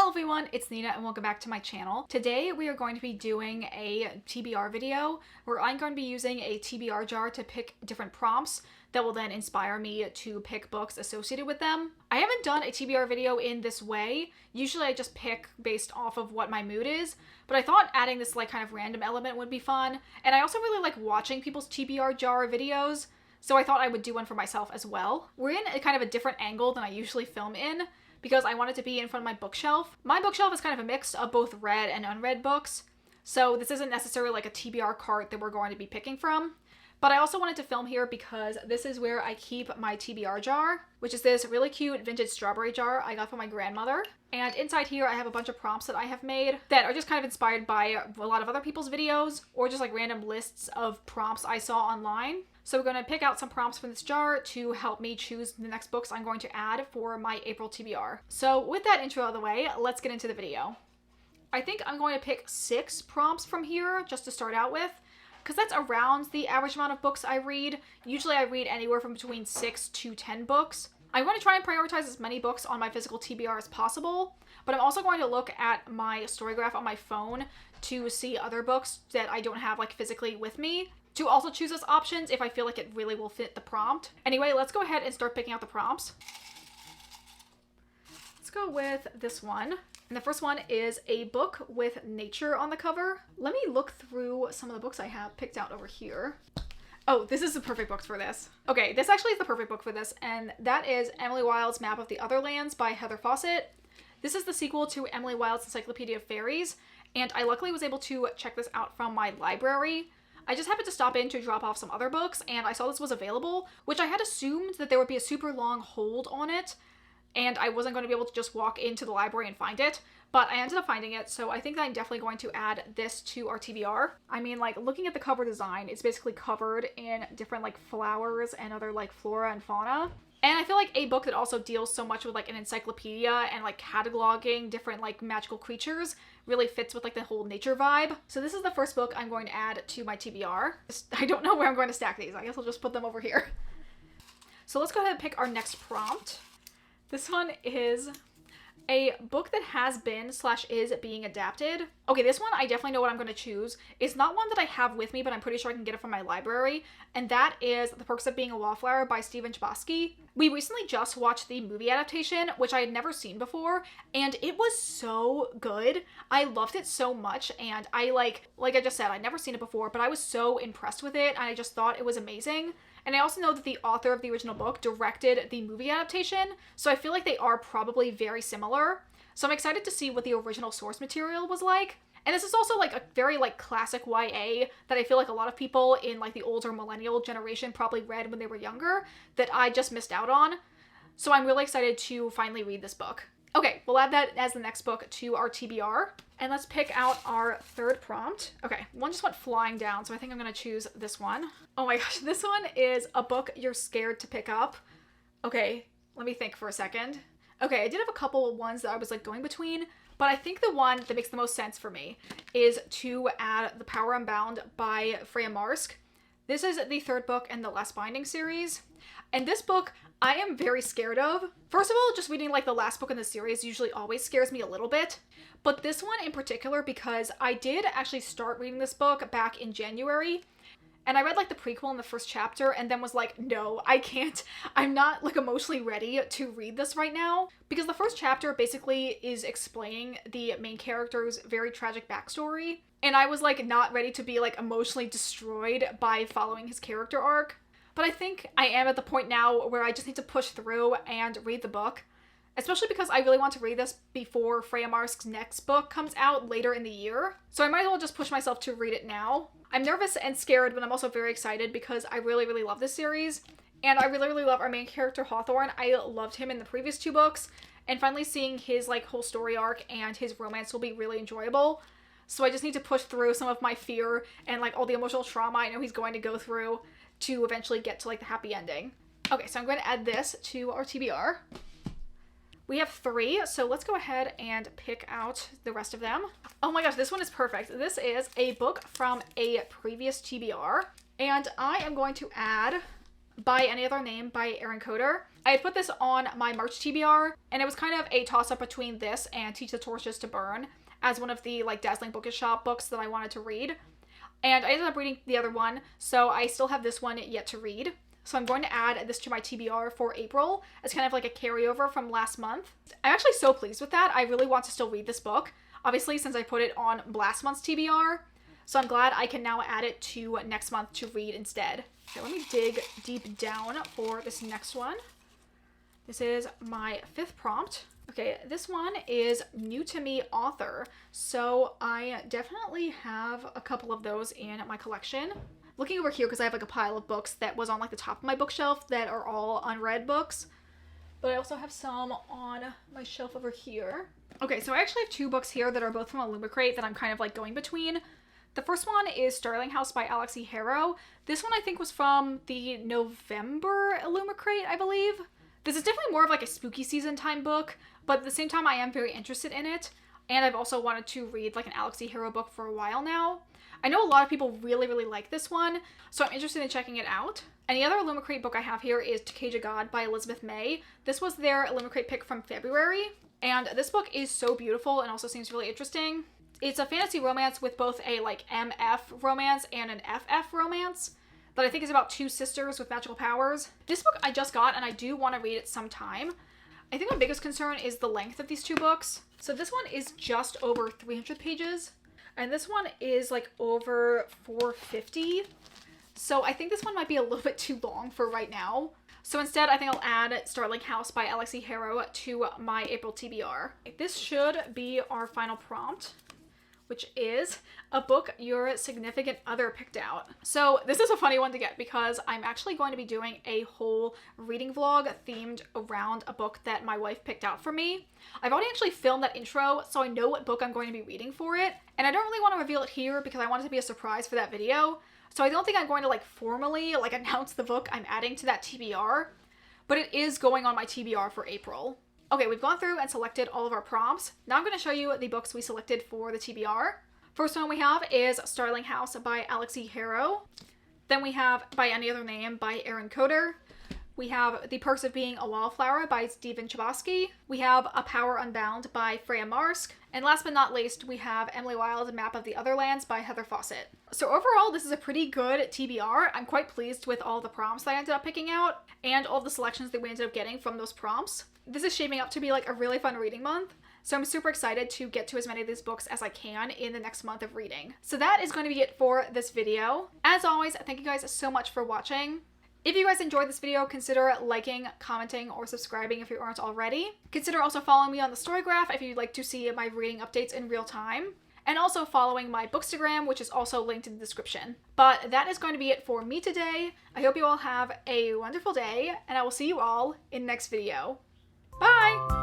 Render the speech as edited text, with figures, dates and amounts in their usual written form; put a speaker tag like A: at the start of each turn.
A: Hello everyone, it's Nina and welcome back to my channel. Today we are going to be doing a TBR video where I'm going to be using a TBR jar to pick different prompts that will then inspire me to pick books associated with them. I haven't done a TBR video in this way. Usually I just pick based off of what my mood is, but I thought adding this like kind of random element would be fun. And I also really like watching people's TBR jar videos, so I thought I would do one for myself as well. We're in a kind of a different angle than I usually film in, because I want it to be in front of my bookshelf. My bookshelf is kind of a mix of both read and unread books, so this isn't necessarily like a TBR cart that we're going to be picking from. But I also wanted to film here because this is where I keep my TBR jar, which is this really cute vintage strawberry jar I got from my grandmother. And inside here I have a bunch of prompts that I have made that are just kind of inspired by a lot of other people's videos or just like random lists of prompts I saw online. So we're going to pick out some prompts from this jar to help me choose the next books I'm going to add for my April TBR. So with that intro out of the way, let's get into the video. I think I'm going to pick 6 prompts from here just to start out with, because that's around the average amount of books I read. Usually I read anywhere from between 6 to 10 books. I want to try and prioritize as many books on my physical TBR as possible, but I'm also going to look at my Storygraph on my phone to see other books that I don't have like physically with me, to also choose as options if I feel like it really will fit the prompt. Anyway, let's go ahead and start picking out the prompts. Let's go with this one. And the first one is a book with nature on the cover. Let me look through some of the books I have picked out over here. Oh, this is the perfect book for this. Okay, this actually is the perfect book for this, and that is Emily Wilde's Map of the Other Lands by Heather Fawcett. This is the sequel to Emily Wilde's Encyclopedia of Fairies, and I luckily was able to check this out from my library. I just happened to stop in to drop off some other books, and I saw this was available, which I had assumed that there would be a super long hold on it, and I wasn't going to be able to just walk into the library and find it, but I ended up finding it, so I think that I'm definitely going to add this to our TBR. I mean, like, looking at the cover design, it's basically covered in different, like, flowers and other, like, flora and fauna. And I feel like a book that also deals so much with, like, an encyclopedia and, like, cataloging different, like, magical creatures really fits with, like, the whole nature vibe. So this is the first book I'm going to add to my TBR. I don't know where I'm going to stack these. I guess I'll just put them over here. So let's go ahead and pick our next prompt. This one is a book that has been / is being adapted. Okay, this one I definitely know what I'm going to choose. It's not one that I have with me, but I'm pretty sure I can get it from my library, and that is The Perks of Being a Wallflower by Stephen Chbosky. We recently just watched the movie adaptation, which I had never seen before, and it was so good. I loved it so much, and I like I just said, I'd never seen it before, but I was so impressed with it, and I just thought it was amazing. And I also know that the author of the original book directed the movie adaptation, so I feel like they are probably very similar. So I'm excited to see what the original source material was like. And this is also like a very like classic YA that I feel like a lot of people in like the older millennial generation probably read when they were younger that I just missed out on. So I'm really excited to finally read this book. Okay, we'll add that as the next book to our TBR. And let's pick out our third prompt. Okay, one just went flying down, so I think I'm gonna choose this one. Oh my gosh, this one is a book you're scared to pick up. Okay, let me think for a second. Okay, I did have a couple of ones that I was like going between, but I think the one that makes the most sense for me is to add The Power Unbound by Freya Marske. This is the third book in the Last Binding series. And this book I am very scared of. First of all, just reading like the last book in the series usually always scares me a little bit. But this one in particular, because I did actually start reading this book back in January. And I read like the prequel in the first chapter and then was like, no, I can't. I'm not like emotionally ready to read this right now. Because the first chapter basically is explaining the main character's very tragic backstory. And I was like not ready to be like emotionally destroyed by following his character arc. But I think I am at the point now where I just need to push through and read the book. Especially because I really want to read this before Freya Marske's next book comes out later in the year. So I might as well just push myself to read it now. I'm nervous and scared, but I'm also very excited because I really, really love this series. And I really, really love our main character, Hawthorne. I loved him in the previous 2 books. And finally seeing his like whole story arc and his romance will be really enjoyable. So I just need to push through some of my fear and like all the emotional trauma I know he's going to go through to eventually get to like the happy ending. Okay, so I'm going to add this to our TBR. We have 3, so let's go ahead and pick out the rest of them. Oh my gosh, this one is perfect. This is a book from a previous TBR, and I am going to add By Any Other Name by Aaron Coder. I had put this on my March TBR, and it was kind of a toss-up between this and Teach the Torches to Burn as one of the like Dazzling Bookish Shop books that I wanted to read. And I ended up reading the other one, so I still have this one yet to read. So I'm going to add this to my TBR for April as kind of like a carryover from last month. I'm actually so pleased with that. I really want to still read this book, obviously, since I put it on last month's TBR. So I'm glad I can now add it to next month to read instead. Okay, let me dig deep down for this next one. This is my 5th prompt. Okay, this one is new to me author. So I definitely have a couple of those in my collection. Looking over here because I have like a pile of books that was on like the top of my bookshelf that are all unread books. But I also have some on my shelf over here. Okay, so I actually have 2 books here that are both from Illumicrate that I'm kind of like going between. The first one is Starling House by Alexi Harrow. This one I think was from the November Illumicrate, I believe. This is definitely more of like a spooky season time book, but at the same time I am very interested in it. And I've also wanted to read like an Alexi Harrow book for a while now. I know a lot of people really, really like this one, so I'm interested in checking it out. And the other Illumicrate book I have here is To Cage a God by Elizabeth May. This was their Illumicrate pick from February, and this book is so beautiful and also seems really interesting. It's a fantasy romance with both a like MF romance and an FF romance that I think is about 2 sisters with magical powers. This book I just got and I do want to read it sometime. I think my biggest concern is the length of these 2 books. So this one is just over 300 pages. And this one is like over 450. So I think this one might be a little bit too long for right now. So instead, I think I'll add Starling House by Alexi Harrow to my April TBR. This should be our final prompt, which is a book your significant other picked out. So this is a funny one to get because I'm actually going to be doing a whole reading vlog themed around a book that my wife picked out for me. I've already actually filmed that intro, so I know what book I'm going to be reading for it. And I don't really want to reveal it here because I want it to be a surprise for that video. So I don't think I'm going to like formally like announce the book I'm adding to that TBR, but it is going on my TBR for April. Okay, we've gone through and selected all of our prompts. Now I'm going to show you the books we selected for the TBR. First one we have is Starling House by Alexi Harrow. Then we have By Any Other Name by Aaron Coder. We have The Perks of Being a Wallflower by Stephen Chbosky. We have A Power Unbound by Freya Marsk. And last but not least, we have Emily Wilde's Map of the Otherlands by Heather Fawcett. So overall, this is a pretty good TBR. I'm quite pleased with all the prompts that I ended up picking out and all the selections that we ended up getting from those prompts. This is shaping up to be like a really fun reading month. So I'm super excited to get to as many of these books as I can in the next month of reading. So that is going to be it for this video. As always, thank you guys so much for watching. If you guys enjoyed this video, consider liking, commenting, or subscribing if you aren't already. Consider also following me on the Storygraph if you'd like to see my reading updates in real time. And also following my Bookstagram, which is also linked in the description. But that is going to be it for me today. I hope you all have a wonderful day, and I will see you all in the next video. Bye!